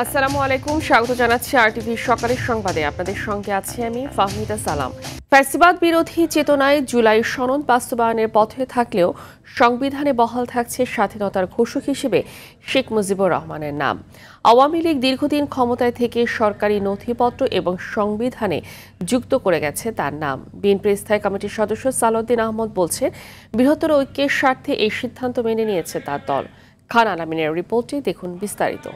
আসসালামু আলাইকুম, স্বাগত জানাচ্ছি আরটিভির সকালের সংবাদে। আপনাদের সঙ্গে আছি আমি ফাহমিদা সালাম। ফ্যাসিবাদ বিরোধী চেতনায় জুলাই সনদ বাস্তবায়নের পথে থাকলেও সংবিধানে বহাল থাকছে স্বাধীনতার ঘোষক হিসেবে শেখ মুজিবুর রহমানের নাম। আওয়ামী লীগ দীর্ঘদিন ক্ষমতায় থেকে সরকারি নথিপত্র এবং সংবিধানে যুক্ত করে গেছে তার নাম। বিএনপির স্থায়ী কমিটির সদস্য সালাউদ্দিন আহমদ বলছেন, বৃহত্তর ঐক্যের স্বার্থে এই সিদ্ধান্ত মেনে নিয়েছে তার দল। খান আলামিনের রিপোর্টে দেখুন বিস্তারিত।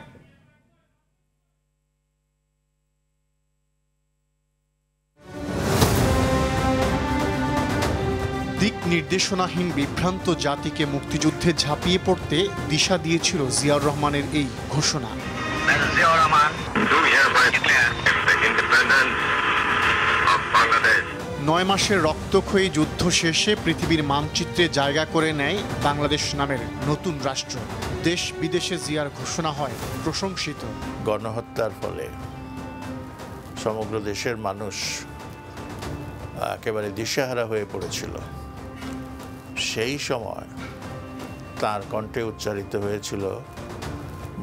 দিক নির্দেশনাহীন বিভ্রান্ত জাতিকে মুক্তিযুদ্ধে ঝাঁপিয়ে পড়তে দিশা দিয়েছিল জিয়াউর রহমানের এই ঘোষণা। ৯ মাসের রক্তক্ষয়ী যুদ্ধ শেষে পৃথিবীর মানচিত্রে জায়গা করে নেয় বাংলাদেশ নামের নতুন রাষ্ট্র। দেশ বিদেশে জিয়ার ঘোষণা হয় প্রশংসিত। গণহত্যার ফলে সমগ্র দেশের মানুষ একেবারে দিশেহারা হয়ে পড়েছিল। সেই সময় তার কণ্ঠে উচ্চারিত হয়েছিল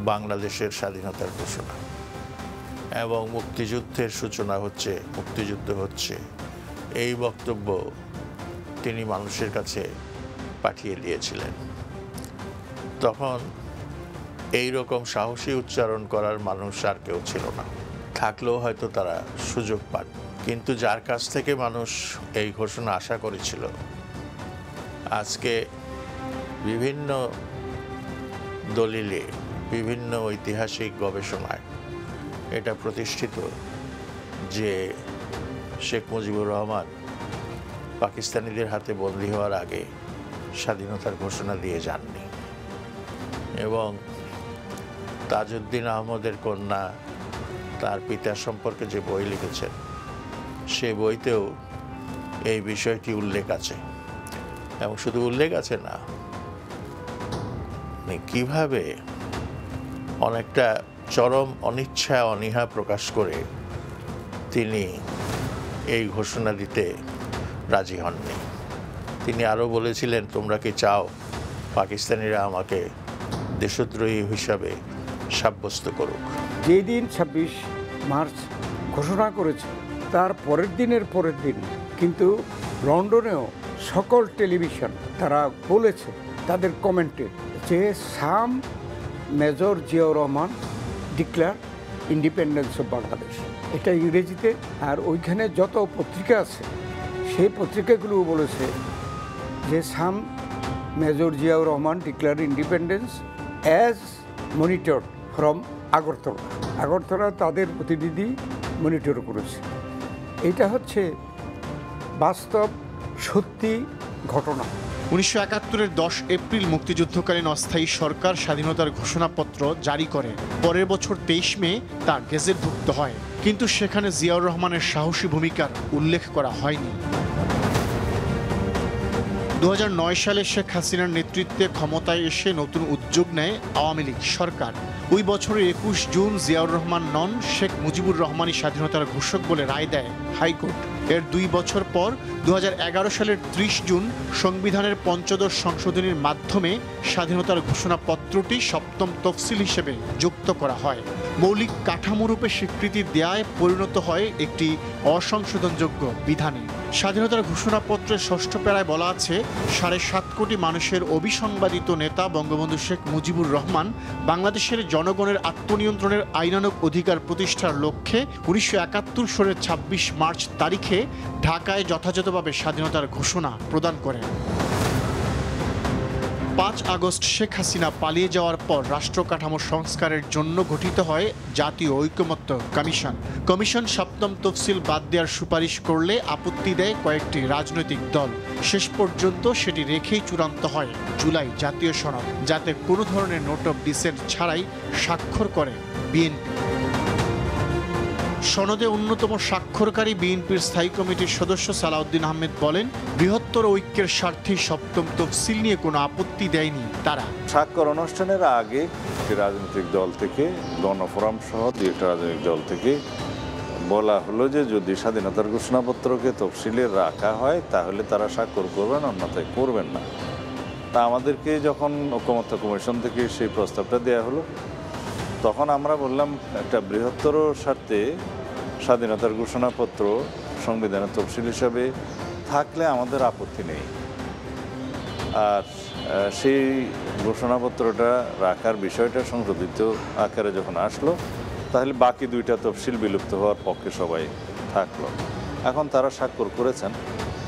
বাংলাদেশের স্বাধীনতার ঘোষণা এবং মুক্তিযুদ্ধের সূচনা হচ্ছে, মুক্তিযুদ্ধ হচ্ছে, এই বক্তব্য তিনি মানুষের কাছে পাঠিয়ে দিয়েছিলেন। তখন এই রকম সাহসী উচ্চারণ করার মানুষ আর কেউ ছিল না, থাকলেও হয়তো তারা সুযোগ পান। কিন্তু যার কাছ থেকে মানুষ এই ঘোষণা আশা করেছিল, আজকে বিভিন্ন দলিলে, বিভিন্ন ঐতিহাসিক গবেষণায় এটা প্রতিষ্ঠিত যে শেখ মুজিবুর রহমান পাকিস্তানিদের হাতে বন্দী হওয়ার আগে স্বাধীনতার ঘোষণা দিয়ে যাননি। এবং তাজউদ্দিন আহমদের কন্যা তার পিতার সম্পর্কে যে বই লিখেছেন, সে বইতেও এই বিষয়টি উল্লেখ আছে। এবং শুধু উল্লেখ আছে না, কিভাবে অনেকটা চরম অনিচ্ছা অনীহা প্রকাশ করে তিনি এই ঘোষণা দিতে রাজি হননি। তিনি আরও বলেছিলেন, তোমরা কি চাও পাকিস্তানিরা আমাকে দেশদ্রোহী হিসাবে সাব্যস্ত করুক? যেদিন ২৬ মার্চ ঘোষণা করেছে, তার পরের দিন কিন্তু লন্ডনেও সকল টেলিভিশন তারা বলেছে তাদের কমেন্টে যে some major Ziaur Rahman declare independence of Bangladesh, এটা ইংরেজিতে। আর ওইখানে যত পত্রিকা আছে সেই পত্রিকাগুলো বলেছে যে some major Ziaur Rahman declare independence as monitored from Agartala তাদের প্রতিনিধি মনিটর করেছে। এটা হচ্ছে বাস্তব সত্যি ঘটনা। ১৯৭১-এর ১০ এপ্রিল মুক্তিযুদ্ধকালীন অস্থায়ী সরকার স্বাধীনতার ঘোষণাপত্র জারি করে। পরের বছর ২৩ মে তা গেজেটভুক্ত হয়, কিন্তু সেখানে জিয়াউর রহমানের সাহসী ভূমিকার উল্লেখ করা হয়নি। ২০০৯ সালে শেখ হাসিনার নেতৃত্বে ক্ষমতায় এসে নতুন উদ্যোগ নেয় আওয়ামী লীগ সরকার। ওই বছরের ২১ জুন জিয়াউর রহমান নন, শেখ মুজিবুর রহমানই স্বাধীনতার ঘোষক বলে রায় দেয় হাইকোর্ট। এর ২ বছর পর ২০১১ সালের ৩০ জুন সংবিধানের পঞ্চদশ সংশোধনীর মাধ্যমে স্বাধীনতার ঘোষণাপত্রটি সপ্তম তফসিল হিসেবে যুক্ত করা হয়। মৌলিক কাঠামোরূপে স্বীকৃতি দেয়ায় পরিণত হয় একটি অসংশোধনযোগ্য বিধানে। স্বাধীনতার ঘোষণাপত্রের ষষ্ঠ প্যারায় বলা আছে, ৭.৫ কোটি মানুষের অবিসংবাদিত নেতা বঙ্গবন্ধু শেখ মুজিবুর রহমান বাংলাদেশের জনগণের আত্মনিয়ন্ত্রণের আইনানুগ অধিকার প্রতিষ্ঠার লক্ষ্যে ১৯৭১ সালের ২৬ মার্চ তারিখে ঢাকায় যথাযথভাবে স্বাধীনতার ঘোষণা প্রদান করেন। ৫ আগস্ট শেখ হাসিনা পালিয়ে যাওয়ার পর রাষ্ট্র কাঠামো সংস্কারের জন্য গঠিত হয় জাতীয় ঐকমত্য কমিশন। কমিশন সপ্তম তফসিল বাদ দেওয়ার সুপারিশ করলে আপত্তি দেয় কয়েকটি রাজনৈতিক দল। শেষ পর্যন্ত সেটি রেখেই চূড়ান্ত হয় জুলাই জাতীয় সনদ, যাতে কোনো ধরনের নোট অফ ডিসেন্ট ছাড়াই স্বাক্ষর করে বিএনপি। সনদে অন্যতম স্বাক্ষরকারী বিএনপির স্থায়ী কমিটির সদস্য সালাউদ্দিন আহমেদ বলেন, বৃহত্তর ঐক্যের স্বার্থে সপ্তম তফসিল নিয়ে কোনো আপত্তি দেয়নি তারা। স্বাক্ষর অনুষ্ঠানের আগে একটি রাজনৈতিক দল থেকে, গণফোরাম সহ ২টা রাজনৈতিক দল থেকে বলা হলো যে যদি স্বাধীনতার ঘোষণাপত্রকে তফসিলে রাখা হয় তাহলে তারা স্বাক্ষর করবেন, অন্যথায় করবেন না। তা আমাদেরকে যখন ঐকমত্য কমিশন থেকে সেই প্রস্তাবটা দেওয়া হলো, তখন আমরা বললাম একটা বৃহত্তর স্বার্থে স্বাধীনতার ঘোষণাপত্র সংবিধানের তফসিল হিসাবে থাকলে আমাদের আপত্তি নেই। আর সেই ঘোষণাপত্রটা রাখার বিষয়টা সংশোধিত আকারে যখন আসলো, তাহলে বাকি দুইটা তফসিল বিলুপ্ত হওয়ার পক্ষে সবাই থাকলো। এখন তারা স্বাক্ষর করেছেন,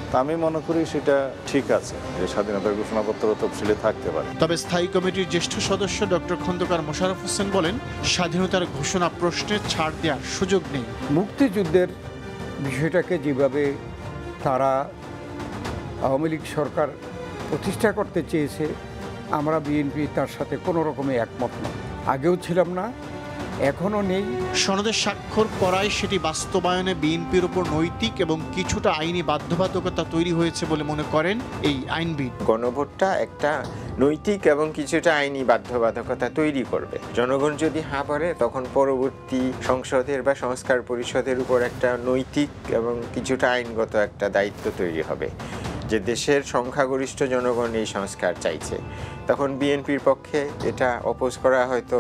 তা আমি মনে করি সেটা ঠিক আছে যে স্বাধীনতার ঘোষণাপত্র তফসিলে থাকতে পারে। তবে স্থায়ী কমিটির জ্যেষ্ঠ সদস্য ডক্টর খন্দকার মোশাররফ হোসেন বলেন, স্বাধীনতার ঘোষণা প্রশ্নে ছাড় দেওয়ার সুযোগ নেই। মুক্তিযুদ্ধের বিষয়টাকে যেভাবে তারা আওয়ামী লীগ সরকার প্রতিষ্ঠা করতে চেয়েছে, আমরা বিএনপি তার সাথে কোনো রকমে একমত না। আগেও ছিলাম না, এখনও নেই। সনদে স্বাক্ষর করায় সেটি বাস্তবায়নে বিএনপির উপর নৈতিক এবং কিছুটা আইনি বাধ্যবাধকতা তৈরি হয়েছে বলে মনে করেন এই আইনবিদ। গণভোটটা একটা নৈতিক এবং কিছুটা আইনি বাধ্যবাধকতা তৈরি করবে। জনগণ যদি হ্যাঁ বলে, তখন পরবর্তী সংসদের বা সংস্কার পরিষদের উপর একটা নৈতিক এবং কিছুটা আইনগত একটা দায়িত্ব তৈরি হবে যে দেশের সংখ্যাগরিষ্ঠ জনগণ এই সংস্কার চাইছে। তখন বিএনপির পক্ষে এটা অপোজ করা হয়তো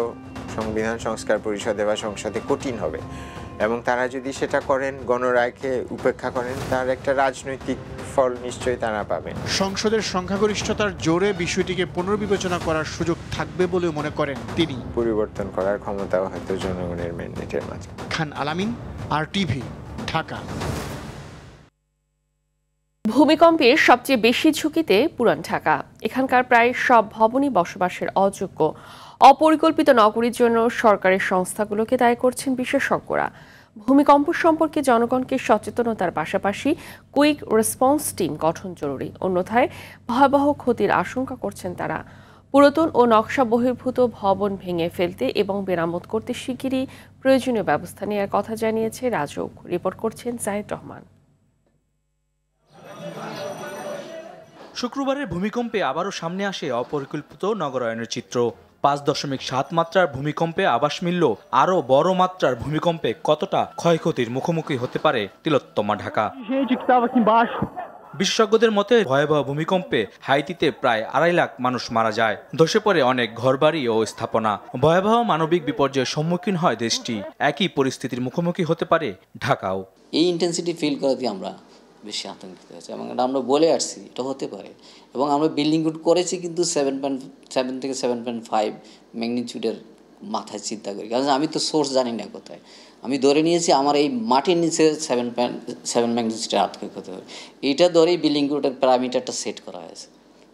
সংবিধান সংস্কার পরিষদে বা সংসদে কঠিন হবে, এবং তারা যদি সেটা করেন, গণরায়কে উপেক্ষা করেন, তার একটা রাজনৈতিক ফল নিশ্চয়ই তারা পাবেন। সংসদের সংখ্যাগরিষ্ঠতার জোরে বিষয়টিকে পুনর্বিবেচনা করার সুযোগ থাকবে বলেও মনে করেন তিনি। পরিবর্তন করার ক্ষমতাও হয়তো জনগণের ম্যান্ডেটের মাঝে। খান আলামিন, RTV, ঢাকা। ভূমিকম্পের সবচেয়ে বেশি ঝুঁকিতে পুরান ঢাকা। এখানকার প্রায় সব ভবনই বসবাসের অযোগ্য। অপরিকল্পিত নগরীর জন্য সরকারের সংস্থাগুলোকে দায়ী করছেন বিশেষজ্ঞরা। ভূমিকম্প সম্পর্কে জনগণকে সচেতনতার পাশাপাশি কুইক রেসপন্স টিম গঠন জরুরি, অন্যথায় ভয়াবহ ক্ষতির আশঙ্কা করছেন তারা। পুরাতন ও নকশা বহির্ভূত ভবন ভেঙে ফেলতে এবং মেরামত করতে শিগগিরই প্রয়োজনীয় ব্যবস্থা নেওয়ার কথা জানিয়েছে রাজউক। রিপোর্ট করছেন জাহিদ রহমান। শুক্রবারের ভূমিকম্পে আবারও সামনে আসে অপরিকল্পিত নগরায়নের চিত্র। 5.7 মাত্রার ভূমিকম্পে আভাস মিলল আরও বড় মাত্রার ভূমিকম্পে কতটা ক্ষয়ক্ষতির মুখোমুখি হতে পারে তিলোত্তমা ঢাকা। বিশেষজ্ঞদের মতে ভয়াবহ ভূমিকম্পে হাইতিতে প্রায় 2.5 লাখ মানুষ মারা যায়। ধসে পড়ে অনেক ঘরবাড়ি ও স্থাপনা। ভয়াবহ মানবিক বিপর্যয়ের সম্মুখীন হয় দেশটি। একই পরিস্থিতির মুখোমুখি হতে পারে ঢাকাও। এই ইন্টেন্সিটি ফিল করাতে আমরা বেশি আতঙ্কিত হয়েছে, এবং এটা আমরা বলে আসছি এটা হতে পারে, এবং আমরা বিল্ডিং কোড করেছি কিন্তু 7.7 থেকে 7.5 ম্যাগনিটিউডের মাথায় চিন্তা করি, কারণ আমি তো সোর্স জানি না কোথায়। আমি ধরে নিয়েছি আমার এই মাটির নিচে 7.7 ম্যাগনিটিউডের আর্থকুয়েক হতে হবে, এইটা ধরেই বিল্ডিং কোডের প্যারামিটারটা সেট করা হয়েছে।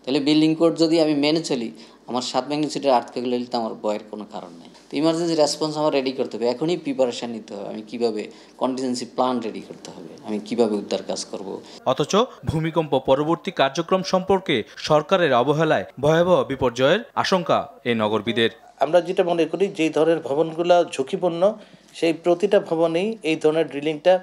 তাহলে বিল্ডিং কোড যদি আমি মেনে চলি, আমার 7 ম্যাগনিটিউডের আর্থকুয়েক হলে তো আমার ভয়ের কোনো কারণ নেই। তো ইমার্জেন্সি রেসপন্স আমার রেডি করতে হবে, এখনই প্রিপারেশন নিতে হবে, আমি কিভাবে কন্টিনজেন্সি প্ল্যান রেডি করতে হবে, আমি কিভাবে উদ্ধার কাজ করব। অথচ ভূমিকম্প পরবর্তী কার্যক্রম সম্পর্কে সরকারের অবহেলায় ভয়াবহ বিপর্যয়ের আশঙ্কা এই নগরবিদের। আমরা যেটা মনে করি, যেই ধরনের ভবনগুলো ঝুঁকিপূর্ণ, সেই প্রতিটা ভবনেই এই ধরনের ড্রিলিংটা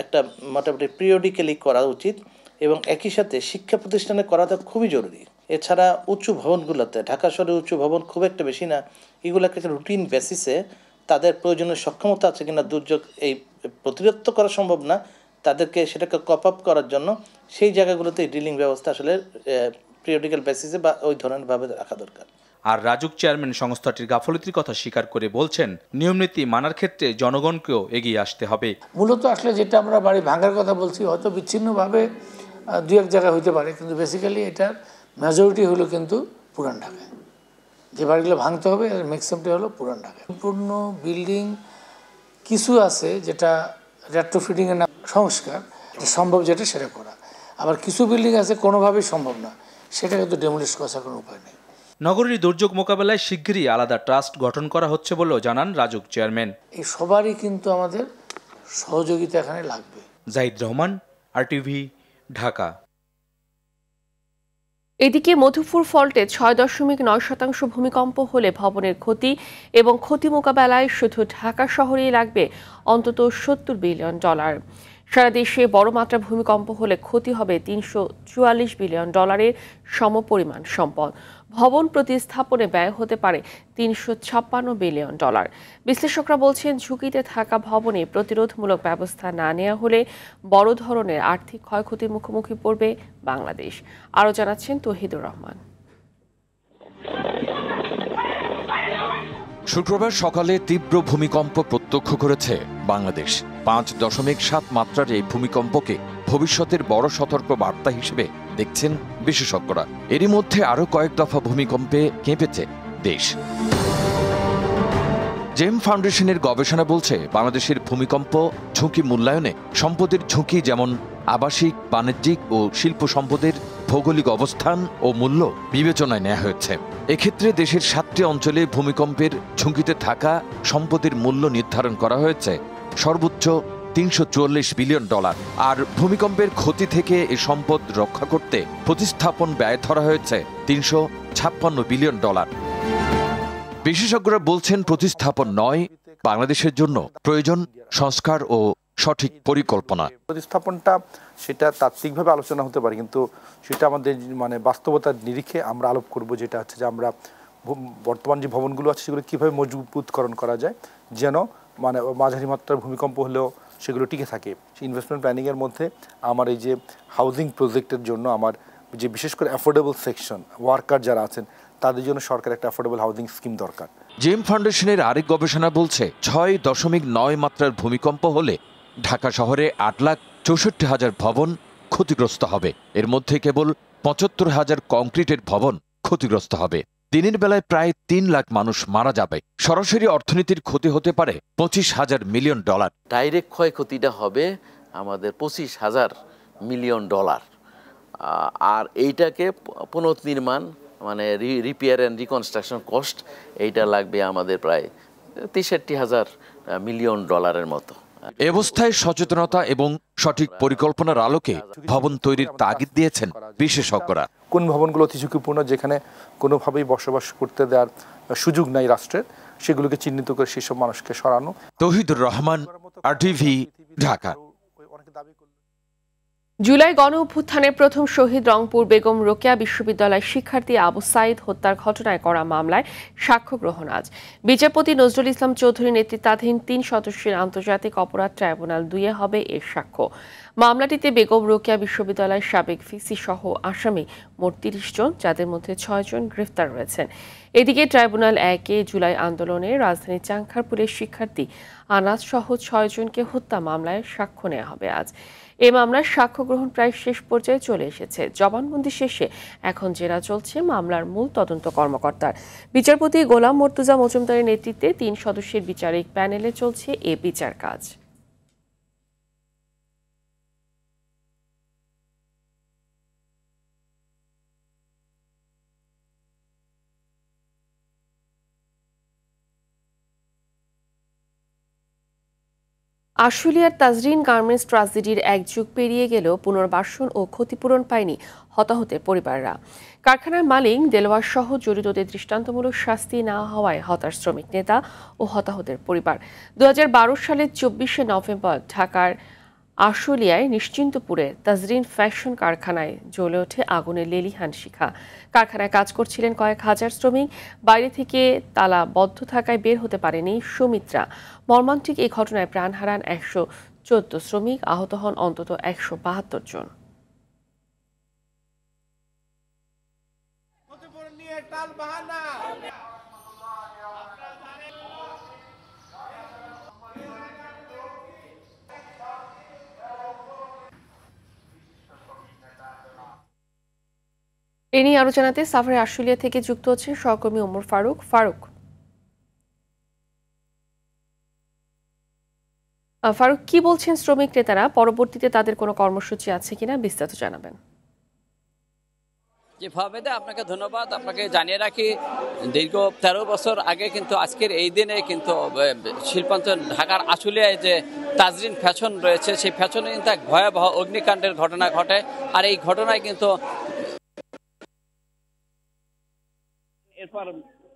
একটা মোটামুটি পিরিয়ডিক্যালি করা উচিত, এবং একই সাথে শিক্ষা প্রতিষ্ঠানে করাটা খুবই জরুরি। এছাড়া উঁচু ভবনগুলোতে, ঢাকা শহরে উঁচু ভবন খুব একটা বেশি না, এগুলোকে একটা রুটিন বেসিসে তাদের প্রয়োজনীয় সক্ষমতা আছে কিনা, দুর্যোগ এই প্রতিরোধ করা সম্ভব না, তাদেরকে সেটাকে কপ আপ করার জন্য সেই জায়গাগুলোতে ড্রিলিং ব্যবস্থা আসলে পিরিয়ডিক্যাল বেসিসে বা ওই ধরনের ভাবে রাখা দরকার। আর রাজুক চেয়ারম্যান সংস্থাটির গাফলতির কথা স্বীকার করে বলছেন, নিয়মনীতি মানার ক্ষেত্রে জনগণকেও এগিয়ে আসতে হবে। মূলত আসলে যেটা আমরা বাড়ি ভাঙার কথা বলছি, হয়তো বিচ্ছিন্নভাবে দু এক জায়গায় হইতে পারে, কিন্তু বেসিক্যালি এটার মেজরিটি হলো কিন্তু পুরান ঢাকায়। যে বাড়িগুলো ভাঙতে হবে এর ম্যাক্সিমামটি হলো পুরান ঢাকায়। সম্পূর্ণ বিল্ডিং কিছু আছে যেটা রেট্রোফিটিংয়ের না সংস্কার সম্ভব, যেটা সেটা করা। আবার কিছু বিল্ডিং আছে কোনোভাবেই সম্ভব না, সেটা কিন্তু ডেমোলিশ করার কোনো উপায় নেই। নগরীর দুর্যোগ মোকাবেলায় শিগগিরই আলাদা ট্রাস্ট গঠন করা হচ্ছে বলেও জানান রাজুক চেয়ারম্যান। এই সবারই কিন্তু আমাদের সহযোগিতা এখানে লাগবে। জাহিদ রহমান, RTV, ঢাকা। এদিকে মধুপুর ফল্টে 6.9% ভূমিকম্প হলে ভবনের ক্ষতি এবং ক্ষতি মোকাবেলায় শুধু ঢাকা শহরেই লাগবে অন্তত $70 বিলিয়ন। সারা দেশে বড় মাত্রা ভূমিকম্প হলে ক্ষতি হবে $344 বিলিয়ন সমপরিমাণ সম্পদ। ভবন প্রতিস্থাপনে ব্যয় হতে পারে $356 বিলিয়ন। বিশ্লেষকরা বলছেন, ঝুঁকিতে থাকা ভবনে প্রতিরোধমূলক ব্যবস্থা না নেওয়া হলে বড় ধরনের আর্থিক ক্ষয়ক্ষতির মুখোমুখি পড়বে বাংলাদেশ। আরও জানাচ্ছেন তৌহিদুর রহমান। শুক্রবার সকালে তীব্র ভূমিকম্প প্রত্যক্ষ করেছে বাংলাদেশ। 5.7 মাত্রার এই ভূমিকম্পকে ভবিষ্যতের বড় সতর্ক বার্তা হিসেবে দেখছেন বিশেষজ্ঞরা। এরই মধ্যে আরও কয়েক দফা ভূমিকম্পে কেঁপেছে দেশ। জেম ফাউন্ডেশনের গবেষণা বলছে, বাংলাদেশের ভূমিকম্প ঝুঁকি মূল্যায়নে সম্পদের ঝুঁকি যেমন আবাসিক, বাণিজ্যিক ও শিল্প সম্পদের ভৌগোলিক অবস্থান ও মূল্য বিবেচনায় নেওয়া হয়েছে। এক্ষেত্রে দেশের 7টি অঞ্চলে ভূমিকম্পের ঝুঁকিতে থাকা সম্পদের মূল্য নির্ধারণ করা হয়েছে সর্বোচ্চ $344 বিলিয়ন। আর ভূমিকম্পের ক্ষতি থেকে এ সম্পদ রক্ষা করতে প্রতিস্থাপন ব্যয় ধরা হয়েছে $356 বিলিয়ন। বিশেষজ্ঞরা বলছেন, প্রতিস্থাপন নয়, বাংলাদেশের জন্য প্রয়োজন সংস্কার ও সঠিক পরিকল্পনা। প্রতিস্থাপনটা সেটা তাত্ত্বিকভাবে আলোচনা হতে পারে, কিন্তু সেটা আমাদের বাস্তবতার নিরিখে আমরা আলোপ করব, যেটা হচ্ছে যে আমরা বর্তমান যে ভবনগুলো আছে সেগুলো কীভাবে মজবুতকরণ করা যায় যেন মাঝারি মাত্রার ভূমিকম্প হলেও সেগুলো টিকে থাকে। সেই ইনভেস্টমেন্ট প্ল্যানিংয়ের মধ্যে আমার এই যে হাউজিং প্রজেক্টের জন্য আমার যে বিশেষ করে অ্যাফোর্ডেবল সেকশন ওয়ার্কার যারা আছেন তাদের জন্য সরকার একটা অ্যাফোর্ডেবল হাউজিং স্কিম দরকার। জেম ফাউন্ডেশনের আরেক গবেষণা বলছে, 6.9 মাত্রার ভূমিকম্প হলে ঢাকা শহরে 8,64,000 ভবন ক্ষতিগ্রস্ত হবে। এর মধ্যে কেবল 75,000 কংক্রিটের ভবন ক্ষতিগ্রস্ত হবে। দিনের বেলায় প্রায় 3 লাখ মানুষ মারা যাবে। সরাসরি অর্থনীতির ক্ষতি হতে পারে $25,000 মিলিয়ন। ডাইরেক্ট ক্ষয়ক্ষতিটা হবে আমাদের $25,000 মিলিয়ন। আর এইটাকে পুনর্নির্মাণ রিপেয়ার অ্যান্ড রিকনস্ট্রাকশন কস্ট এইটা লাগবে আমাদের প্রায় $63,000 মিলিয়ন মতো। এ অবস্থায় সচেতনতা এবং সঠিক পরিকল্পনার আলোকে ভবন তৈরির তাগিদ দিয়েছেন বিশেষজ্ঞরা। কোন ভবনগুলো অতি ঝুঁকিপূর্ণ, যেখানে কোনোভাবেই বসবাস করতে দেওয়ার সুযোগ নাই রাষ্ট্রের, সেগুলোকে চিহ্নিত করে সেসব মানুষকে সরানো। তৌহিদুর রহমান, RTV, ঢাকা। জুলাই গণ অভ্যুত্থানের প্রথম শহীদ রংপুর বেগম রোকেয়া বিশ্ববিদ্যালয় শিক্ষার্থী আবু সাইদ হত্যার ঘটনায় করা মামলায় সাক্ষ্য গ্রহণ আজ। বিচারপতি নজরুল ইসলাম চৌধুরী নেতৃত্বাধীন 3 সদস্যের আন্তর্জাতিক অপরাধ ট্রাইব্যুনাল 2-এ হবে এর সাক্ষ্য। মামলাটিতে বেগম রোকেয়া বিশ্ববিদ্যালয়ের সাবেক ভিসি সহ আসামি মোট 30 জন, যাদের মধ্যে 6 জন গ্রেফতার রয়েছেন। এদিকে ট্রাইব্যুনাল 1-এ জুলাই আন্দোলনে রাজধানীর চাংখারপুলের শিক্ষার্থী আনাস সহ 6 জনকে হত্যা মামলায় সাক্ষ্য নেওয়া হবে আজ। এ মামলার সাক্ষ্য গ্রহণ প্রায় শেষ পর্যায়ে চলে এসেছে। জবানবন্দি শেষে এখন জেরা চলছে মামলার মূল তদন্ত কর্মকর্তার। বিচারপতি গোলাম মর্তুজা মজুমদারের নেতৃত্বে 3 সদস্যের বিচারিক প্যানেলে চলছে এ বিচার কাজ। আশুলিয়ার তাজরিন গার্মেন্টস ট্রাজেডির 1 যুগ পেরিয়ে গেলেও পুনর্বাসন ও ক্ষতিপূরণ পায়নি হতাহতের পরিবাররা। কারখানার মালিক দেলোয়ার সহ জড়িতদের দৃষ্টান্তমূলক শাস্তি না হওয়ায় হতাশ শ্রমিক নেতা ও হতাহতের পরিবার। 2012 সালের 24শে নভেম্বর ঢাকার আশুলিয়ায় নিশ্চিন্তপুরে তাজরিন ফ্যাশন কারখানায় জ্বলে ওঠে আগুনের লেলিহান শিখা। কারখানায় কাজ করছিলেন কয়েক হাজার শ্রমিক। বাইরে থেকে তালা বদ্ধ থাকায় বের হতে পারেনি সুমিত্রা। মর্মান্তিক এই ঘটনায় প্রাণ হারান 114 শ্রমিক, আহত হন অন্তত 172 জন। এ নিয়ে আরো জানাতে সাভারের আশুলিয়া থেকে যুক্ত হচ্ছেন সহকর্মী ওমর ফারুক। ফারুক, কি বলছেন শ্রমিক নেতারা? পরবর্তীতে তাদের কোনো কর্মসূচি আছে কিনা বিস্তারিত জানাবেন। জি ফাহমেদা, আপনাকে ধন্যবাদ। আপনাকে জানিয়ে রাখি, দীর্ঘ 13 বছর আগে কিন্তু আজকের এই দিনে কিন্তু শিল্পাঞ্চল ঢাকার আশুলিয়ায় যে তাজরিন ফ্যাশন রয়েছে, সেই ফ্যাশনে কিন্তু এক ভয়াবহ অগ্নিকাণ্ডের ঘটনা ঘটে। আর এই ঘটনায় কিন্তু এরপর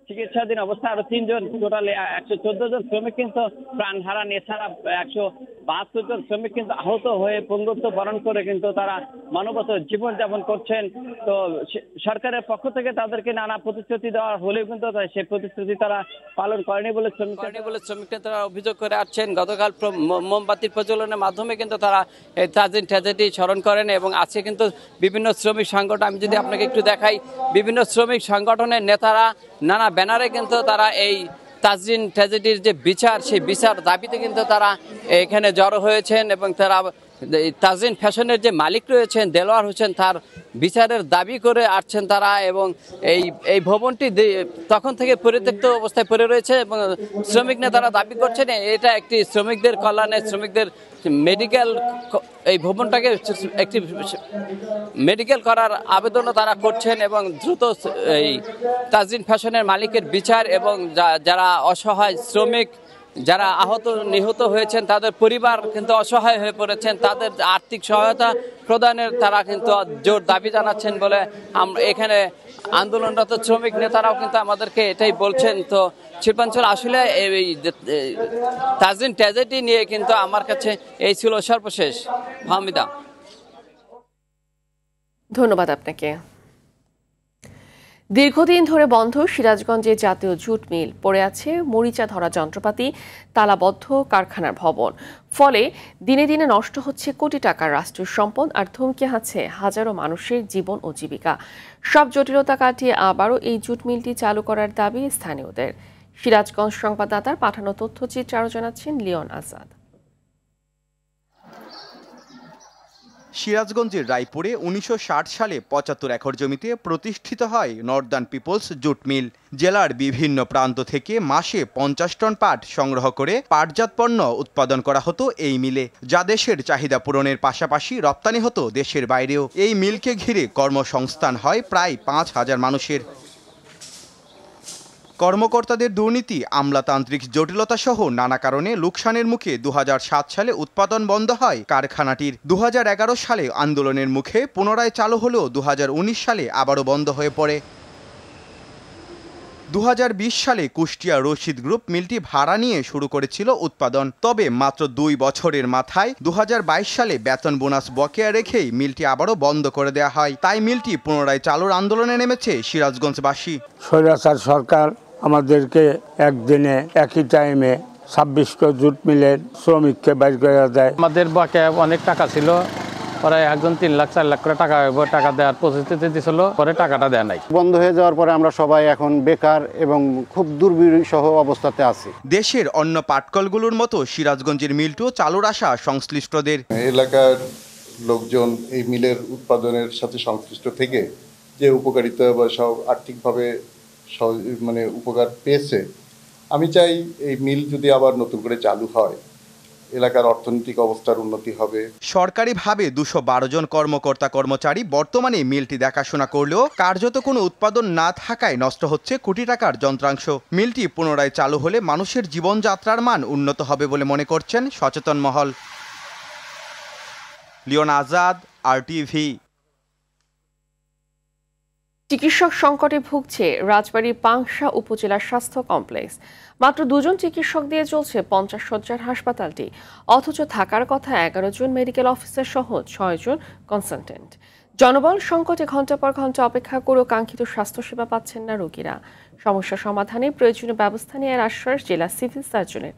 চিকিৎসাধীন অবস্থায় আরো 3 জন, টোটাল 114 জন শ্রমিক কিন্তু প্রাণ হারান। এছাড়া 172 জন শ্রমিক কিন্তু আহত হয়ে পঙ্গুত্ব বরণ করে কিন্তু তারা মানবত জীবনযাপন করছেন। তো সরকারের পক্ষ থেকে তাদেরকে নানা প্রতিশ্রুতি দেওয়া হলেও কিন্তু সেই প্রতিশ্রুতি তারা পালন করেনি বলে শ্রমিকরা তারা অভিযোগ করে আসছেন। গতকাল মোমবাতির প্রজ্বলনের মাধ্যমে কিন্তু তারা এই তাজরিন ট্র্যাজেডি স্মরণ করেন এবং আছে কিন্তু বিভিন্ন শ্রমিক সংগঠন। আমি যদি আপনাকে একটু দেখাই, বিভিন্ন শ্রমিক সংগঠনের নেতারা নানা ব্যানারে কিন্তু তারা এই তাজরিন ট্র্যাজেডির যে বিচার, সেই বিচার দাবিতে কিন্তু তারা এখানে জড়ো হয়েছেন এবং তারা তাজরিন ফ্যাশনের যে মালিক রয়েছেন দেলোয়ার হোসেন তার বিচারের দাবি করে আসছেন তারা। এবং এই ভবনটি তখন থেকে পরিত্যক্ত অবস্থায় পড়ে রয়েছে এবং শ্রমিক নেতারা দাবি করছেন এটা একটি শ্রমিকদের কল্যাণে, শ্রমিকদের মেডিকেল, এই ভবনটাকে একটি মেডিকেল করার আবেদনও তারা করছেন এবং দ্রুত এই তাজরিন ফ্যাশনের মালিকের বিচার এবং যারা অসহায় শ্রমিক, যারা আহত নিহত হয়েছেন তাদের পরিবার কিন্তু অসহায় হয়ে পড়েছেন, তাদের আর্থিক সহায়তা প্রদানের তারা কিন্তু জোর দাবি জানাচ্ছেন বলে আমরা এখানে আন্দোলনরত শ্রমিক নেতারাও কিন্তু আমাদেরকে এটাই বলছেন। তো শিল্পাঞ্চল আসলে এই তাজরিন ট্র্যাজেডি নিয়ে কিন্তু আমার কাছে এই ছিল সর্বশেষ। ফাহমিদা, ধন্যবাদ আপনাকে। দীর্ঘদিন ধরে বন্ধ সিরাজগঞ্জে জাতীয় জুট মিল, পড়ে আছে মরিচা ধরা যন্ত্রপাতি, তালাবদ্ধ কারখানার ভবন। ফলে দিনে দিনে নষ্ট হচ্ছে কোটি টাকার রাষ্ট্রীয় সম্পদ আর থমকে আছে হাজারো মানুষের জীবন ও জীবিকা। সব জটিলতা কাটিয়ে আবারও এই জুট মিলটি চালু করার দাবি স্থানীয়দের। সিরাজগঞ্জ সংবাদদাতার পাঠানো তথ্যচিত্রে আরও জানাচ্ছেন লিওন আজাদ। সিরাজগঞ্জের রায়পুরে ১৯৬০ সালে ৭৫ একর জমিতে প্রতিষ্ঠিত হয় নর্দার্ন পিপলস জুট মিল। জেলার বিভিন্ন প্রান্ত থেকে মাসে ৫০ টন পাট সংগ্রহ করে পাটজাত পণ্য উৎপাদন করা হতো এই মিলে, যা দেশের চাহিদা পূরণের পাশাপাশি রপ্তানি হতো দেশের বাইরেও। এই মিলকে ঘিরে কর্মসংস্থান হয় প্রায় ৫,০০০ মানুষের। কর্মকর্তাদের দুর্নীতি, আমলাতান্ত্রিক জটিলতা সহ নানা কারণে লোকসানের মুখে ২০০৭ সালে উৎপাদন বন্ধ হয় কারখানাটির। ২০১১ সালে আন্দোলনের মুখে পুনরায় চালু হলেও ২০১৯ সালে আবারও বন্ধ হয়ে পড়ে। ২০২০ সালে কুষ্টিয়া রশিদ গ্রুপ মিলটি ভাড়া নিয়ে শুরু করেছিল উৎপাদন। তবে মাত্র ২ বছরের মাথায় ২০২২ সালে বেতন বোনাস বকেয়া রেখেই মিলটি আবারও বন্ধ করে দেওয়া হয়। তাই মিলটি পুনরায় চালুর আন্দোলনে নেমেছে সিরাজগঞ্জবাসী। স্বৈরাচার সরকার আমাদেরকে একদিনে একই টাইমে ২৬টা জুট মিলের শ্রমিককে বাইর করে দেয়। আমাদের বকেয়া অনেক টাকা ছিল, প্রায় একজন ৩ লাখ ৪ লাখ করে টাকা দেওয়ার প্রতিশ্রুতি দিয়েছিল, পরে টাকাটা দেয় নাই। বন্ধ হয়ে যাওয়ার পরে আমরা সবাই এখন বেকার এবং খুব দুর্বিষহ অবস্থাতে আছি। দেশের অন্য পাটকলগুলোর মতো সিরাজগঞ্জের মিলটিও চালুর আশা সংশ্লিষ্টদের। এলাকার লোকজন এই মিলের উৎপাদনের সাথে সংশ্লিষ্ট থেকে যে উপকারিতা বা সব আর্থিকভাবে মানে উপকার পেয়েছে, আমি চাই এই মিল যদি আবার নতুন করে চালু হয় এলাকার অর্থনৈতিক অবস্থার উন্নতি হবে। সরকারিভাবে ২১২ জন কর্মকর্তা কর্মচারী বর্তমানে মিলটি দেখাশোনা করলেও কার্যত কোনো উৎপাদন না থাকায় নষ্ট হচ্ছে কোটি টাকার যন্ত্রাংশ। মিলটি পুনরায় চালু হলে মানুষের জীবনযাত্রার মান উন্নত হবে বলে মনে করছেন সচেতন মহল। Leon Azad, RTV। চিকিৎসক সংকটে ভুগছে রাজবাড়ী পাংশা উপজেলা স্বাস্থ্য কমপ্লেক্স। মাত্র ২ জন চিকিৎসক দিয়ে চলছে ৫০ শয্যার হাসপাতালটি, অথচ থাকার কথা ১১ জন মেডিকেল অফিসার সহ ৬ জন কনসালটেন্ট। জনবল সংকটে ঘণ্টার পর ঘণ্টা অপেক্ষা করেও কাঙ্ক্ষিত স্বাস্থ্যসেবা পাচ্ছেন না রোগীরা। সমস্যা সমাধানে প্রয়োজনীয় ব্যবস্থা নেওয়ার আশ্বাস জেলা সিভিল সার্জনের।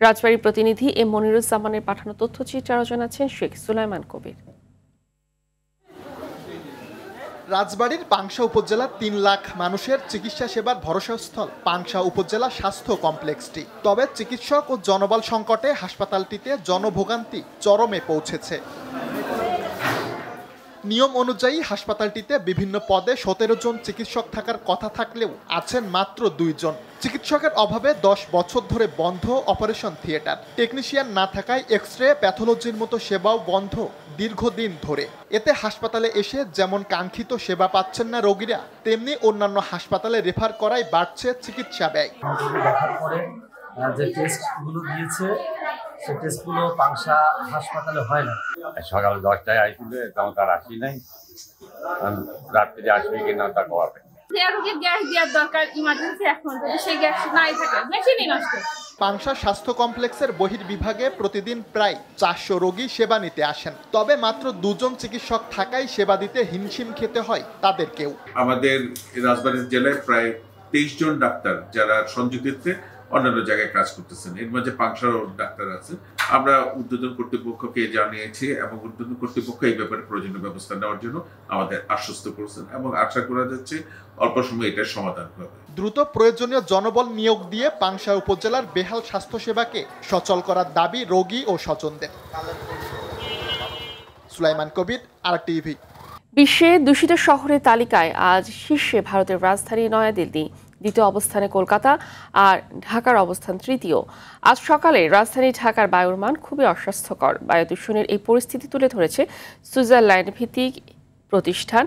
রাজবাড়ী প্রতিনিধি এম মনিরুজ্জামানের পাঠানো তথ্যচিত্রে আরও জানাচ্ছেন শেখ সুলাইমান কবির। রাজবাড়ীর পাংশা উপজেলার ৩ লাখ মানুষের চিকিৎসা সেবার ভরসাস্থল পাংশা উপজেলা স্বাস্থ্য কমপ্লেক্সটি। তবে চিকিৎসক ও জনবল সংকটে হাসপাতালটিতে জনভোগান্তি চরমে পৌঁছেছে। নিয়ম অনুযায়ী হাসপাতালটিতে বিভিন্ন পদে ১৭ জন চিকিৎসক থাকার কথা থাকলেও আছেন মাত্র ২ জন। চিকিৎসকের অভাবে ১০ বছর ধরে বন্ধ অপারেশন থিয়েটার। টেকনিশিয়ান না থাকায় এক্স-রে, প্যাথোলজির মতো সেবাও বন্ধ দীর্ঘদিন ধরে। এতে হাসপাতালে এসে যেমন কাঙ্ক্ষিত সেবা পাচ্ছেন না রোগীরা, তেমনি অন্যান্য হাসপাতালে রেফার করায় বাড়ছে চিকিৎসা ব্যয়। যে টেস্টগুলো দিয়েছে সে টেস্টগুলো পাংশা হাসপাতালে হয় না। সকাল 10টায় আসছিল, এখন তার আসি নাই, রাত্রে আসবে কিনা তা কবে। পাংশা স্বাস্থ্য কমপ্লেক্সের বহির্বিভাগে প্রতিদিন প্রায় ৪০০ রোগী সেবা নিতে আসেন। তবে মাত্র ২ জন চিকিৎসক থাকায় সেবা দিতে হিমশিম খেতে হয় তাদেরকেও। আমাদের রাজবাড়ী জেলায় প্রায় ২৩ জন ডাক্তার যারা সংযুক্তিতে অন্যান্য জায়গায় কাজ করতেছেন। এর মাঝে পাংশার ডাক্তার আছে। আমরা ঊর্ধ্বতন কর্তৃপক্ষকে জানিয়েছি এবং ঊর্ধ্বতন কর্তৃপক্ষ এই ব্যাপারে প্রয়োজনীয় ব্যবস্থা নেওয়ার জন্য আমাদের আশ্বস্ত করেছেন এবং আশা করা যাচ্ছে অল্প সময়ে এটার সমাধান হবে। দ্রুত প্রয়োজনীয় জনবল নিয়োগ দিয়ে পাংশা উপজেলার বেহাল স্বাস্থ্যসেবাকে সচল করার দাবি রোগী ও স্বজনদের। সুলাইমান কবির, RTV। বিশ্বে দূষিত শহরের তালিকায় আজ শীর্ষে ভারতের রাজধানী নয়াদিল্লি, দ্বিতীয় অবস্থানে কলকাতা, আর ঢাকার অবস্থান তৃতীয়। আজ সকালে রাজধানী ঢাকার বায়ুর মান খুবই অস্বাস্থ্যকর। বায়ু দূষণের এই পরিস্থিতি তুলে ধরেছে সুইজারল্যান্ড ভিত্তিক প্রতিষ্ঠান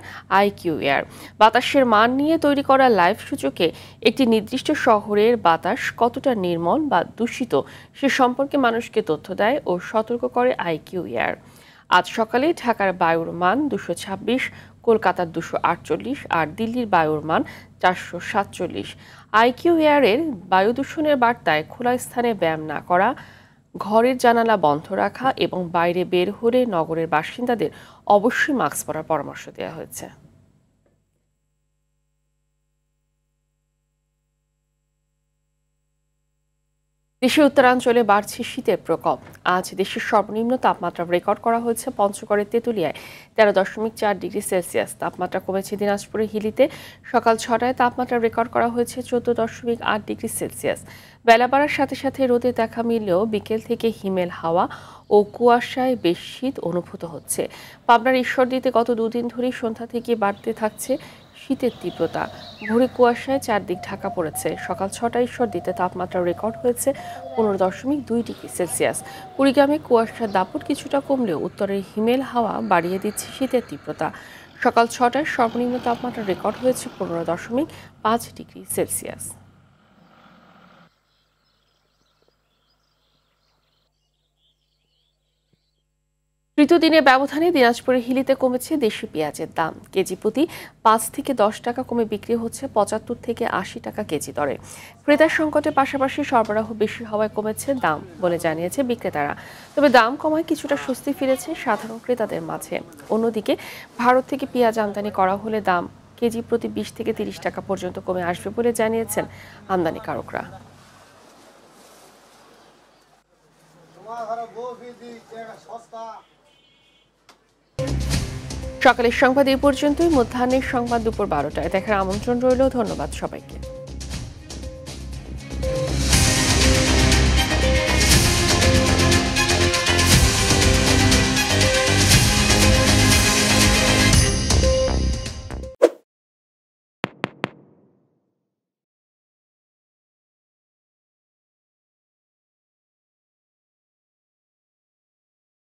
IQ Air। বাতাসের মান নিয়ে তৈরি করা লাইভ সূচকে একটি নির্দিষ্ট শহরের বাতাস কতটা নির্মল বা দূষিত সে সম্পর্কে মানুষকে তথ্য দেয় ও সতর্ক করে IQ Air। আজ সকালে ঢাকার বায়ুর মান 226, কলকাতার 248 আর দিল্লির বায়ুর মান 447। IQ Air-এর বায়ু দূষণের বার্তায় খোলা স্থানে ব্যায়াম না করা, ঘরের জানালা বন্ধ রাখা এবং বাইরে বের হলে নগরের বাসিন্দাদের অবশ্যই মাস্ক পরার পরামর্শ দেওয়া হয়েছে। দেশের উত্তরাঞ্চলে বাড়ছে শীতের প্রকোপ। আজ দেশের সর্বনিম্ন তাপমাত্রা রেকর্ড করা হয়েছে পঞ্চগড়ের তেঁতুলিয়ায় 13.4 ডিগ্রি সেলসিয়াস। তাপমাত্রা কমেছে দিনাজপুরের হিলিতে। সকাল 6টায় তাপমাত্রা রেকর্ড করা হয়েছে 14.8 ডিগ্রি সেলসিয়াস। বেলা বাড়ার সাথে সাথে রোদে দেখা মিললেও বিকেল থেকে হিমেল হাওয়া ও কুয়াশায় বেশ শীত অনুভূত হচ্ছে। পাবনার ঈশ্বরদীতে গত দুদিন ধরেই সন্ধ্যা থেকে বাড়তে থাকছে শীতের তীব্রতা। ভোরে কুয়াশায় চারদিক ঢাকা পড়েছে। সকাল 6টায় ঈশ্বরদীতে তাপমাত্রা রেকর্ড হয়েছে 15.2 ডিগ্রি সেলসিয়াস। কুড়িগ্রামে কুয়াশার দাপট কিছুটা কমলেও উত্তরের হিমেল হাওয়া বাড়িয়ে দিচ্ছে শীতের তীব্রতা। সকাল 6টায় সর্বনিম্ন তাপমাত্রা রেকর্ড হয়েছে 15.5 ডিগ্রি সেলসিয়াস। তৃতীয় দিনের ব্যবধানে দিনাজপুরের হিলিতে কমেছে দেশি পেঁয়াজের দাম। কেজি প্রতি 5 থেকে 10 টাকা কমে বিক্রি হচ্ছে 75 থেকে 80 টাকা কেজি দরে। ক্রেতার সংকটের পাশাপাশি সরবরাহ বেশি হওয়ায় কমেছে দাম বলে জানিয়েছে বিক্রেতারা। তবে দাম কমায় কিছুটা স্বস্তি ফিরেছে সাধারণ ক্রেতাদের মাঝে। অন্যদিকে ভারত থেকে পেঁয়াজ আমদানি করা হলে দাম কেজি প্রতি 20 থেকে 30 টাকা পর্যন্ত কমে আসবে বলে জানিয়েছেন আমদানিকারকরা। সকালের সংবাদ এই পর্যন্তই। মধ্যাহ্নের সংবাদ দুপুর 12টায় দেখার আমন্ত্রণ রইল। ধন্যবাদ সবাইকে।